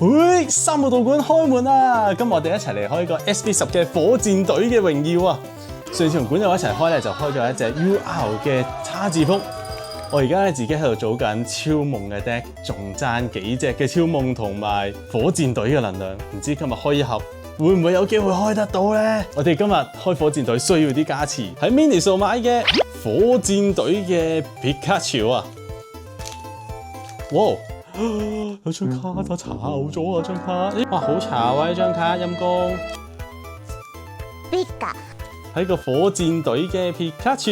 嘿，3號道館開門啦！今日我哋一齊嚟開個 SP10嘅火箭隊嘅榮耀啊！上次同館友一齊開咧，就開咗一隻 UR 嘅叉字福。我而家咧自己喺度組緊超夢嘅 deck， 仲爭幾隻嘅超夢同埋火箭隊嘅能量，唔知今日開一盒會唔會有機會開得到咧？我哋今日開火箭隊需要啲加持，喺 Miniso 買嘅火箭隊嘅皮卡丘啊！哇！有張卡就炒咗啊！張卡，哇好炒啊！呢張卡陰公。喺個火箭隊嘅皮卡丘，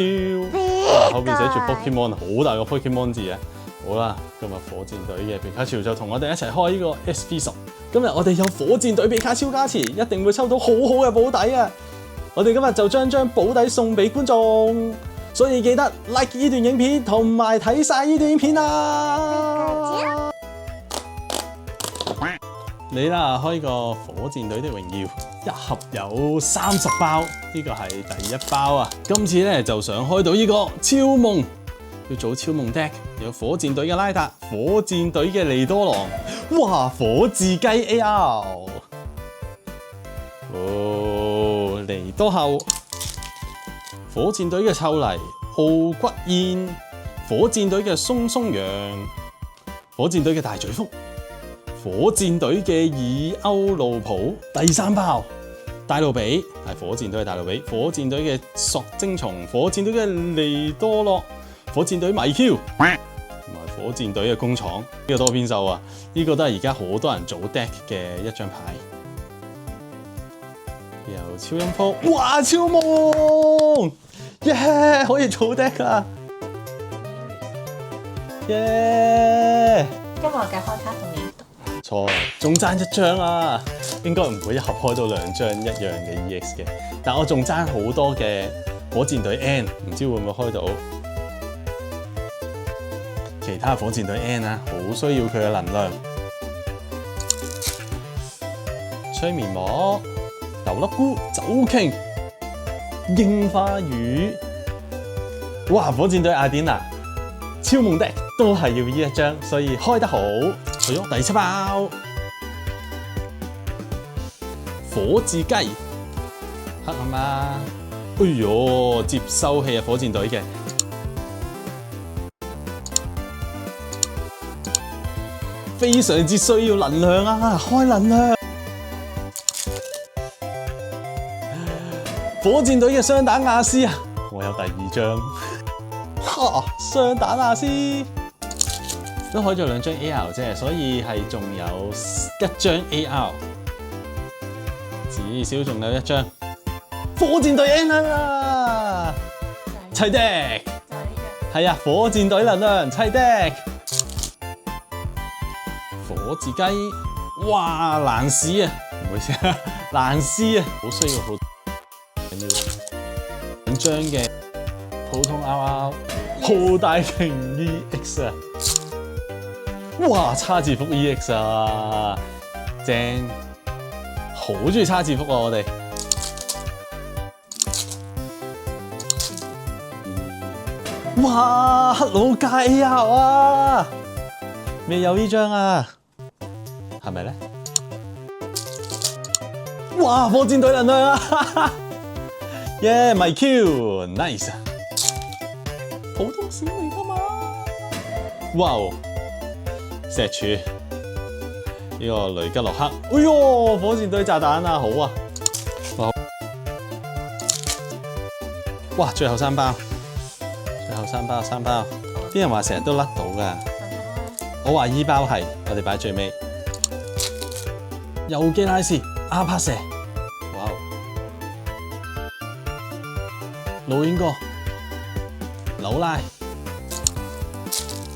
後邊寫住 Pokemon， 好大個 Pokemon 字啊！好啦，今日火箭隊嘅皮卡丘就同我哋一齊開呢個 SP10。今日我哋有火箭隊皮卡丘加持，一定會抽到好好嘅保底啊！我哋今日就將保底送俾觀眾，所以記得 like 呢段影片同埋睇晒呢段影片啊！你啦，開個火箭隊的榮耀，一盒有30包，呢個係第1包啊！今次咧就想開到呢個超夢，要組超夢 deck，有火箭隊嘅拉達，火箭隊嘅利多狼，哇！火字雞 AR， 哦，嚟多後，火箭隊嘅臭泥，傲骨燕，火箭隊嘅松松羊，火箭隊嘅大嘴福。火箭隊嘅耳歐路普第3包，大路比係火箭隊嘅大路比，火箭隊嘅索精蟲，火箭隊嘅利多洛，火箭隊米 Q， 同埋火箭隊嘅工廠，呢個多邊獸啊！呢個都係而家好多人組 deck 嘅一張牌。有超音波，哇！超夢，耶！可以組 deck 啊，耶！今日嘅開卡同你錯，仲爭1張啊！應該唔會一盒開到2張一樣嘅 EX 嘅，但我仲爭好多嘅火箭隊 N， 唔知會唔會開到其他火箭隊 N 啊！好需要佢嘅能量。催眠膜、豆粒菇、酒鯨、櫻花魚，哇！火箭隊雅典娜、超夢 deck 都係要呢一張，所以開得好。去咗第7包，火字雞，黑媽媽，哎呦，接收器啊！火箭隊嘅，非常之需要能量啊！開能量，火箭隊嘅雙打亞斯啊！我有第2張，哈，雙打亞斯。都開咗2張 AR 啫，所以係仲有1張 AR， 至少仲有1張火箭隊 N 啊！砌 deck， 係啊，火箭隊能量砌 deck， 火字雞，哇！蘭士啊，唔好意思啊，蘭斯啊，好需要好2張嘅普通 RR， 好大型 EX 啊！哇！叉字福 EX 啊，正，好中意叉字福啊！我哋，哇！黑佬加 AR 啊，未有呢張啊，係咪咧？哇！火箭隊能量啊，耶！米 Q nice， 普通小嚟㗎嘛，哇！石柱呢個雷吉洛克，哎呦！火箭隊炸彈啊，好啊！哇！最後3包，最後3包，啲人話成日都甩到㗎，我話依包係，我哋擺最尾。右基拉斯、阿帕蛇，哇！老鷹哥、紐拉、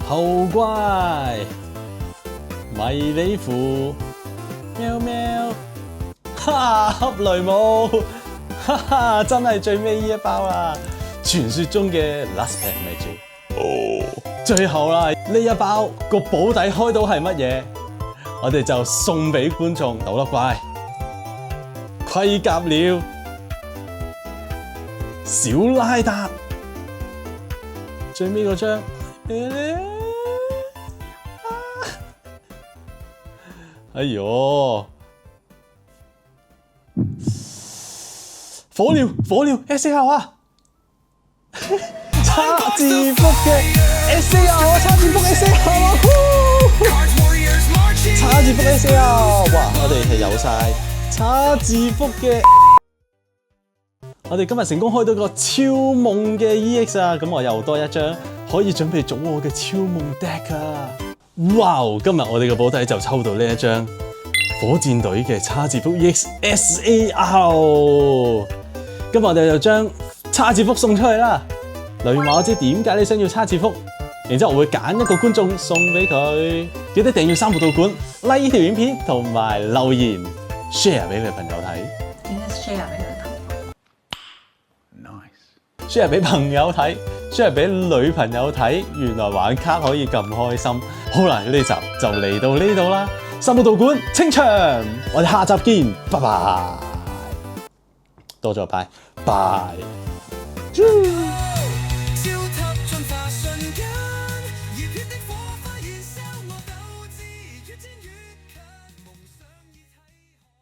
後乖。迷你符，喵喵，哈！恰雷姆，哈哈！真係最尾呢一包啦，傳說中嘅 last pack magic。哦，最後啦，呢一包個保底開到係乜嘢？我哋就送俾觀眾鬥粒怪、盔甲鳥、小拉達，最尾嗰張。哎呦！火了 ！SAR 啊！叉字福嘅 SAR 啊！叉字福 SAR 啊！叉字福 SAR！ 哇！我哋係有晒叉字福嘅。我哋今日成功開到個超夢嘅 EX 啊！咁我又多一張可以準備組我嘅超夢 deck 啊！哇！今日我哋嘅保底就抽到呢一張火箭隊嘅叉字福 EX SAR。今日我哋就將叉字福送出去啦！留言話我知點解你想要叉字福，然之後我會揀一個觀眾送俾佢。記得訂閱三號道館 ，like 呢條影片同埋留言 share 俾你朋友睇。點解 share 俾佢睇 share 俾朋友睇 ，share 俾女朋友睇。原來玩卡可以咁開心。好啦，呢集就嚟到呢度啦。三號道館清場，我哋下集見，拜拜。多咗拜拜。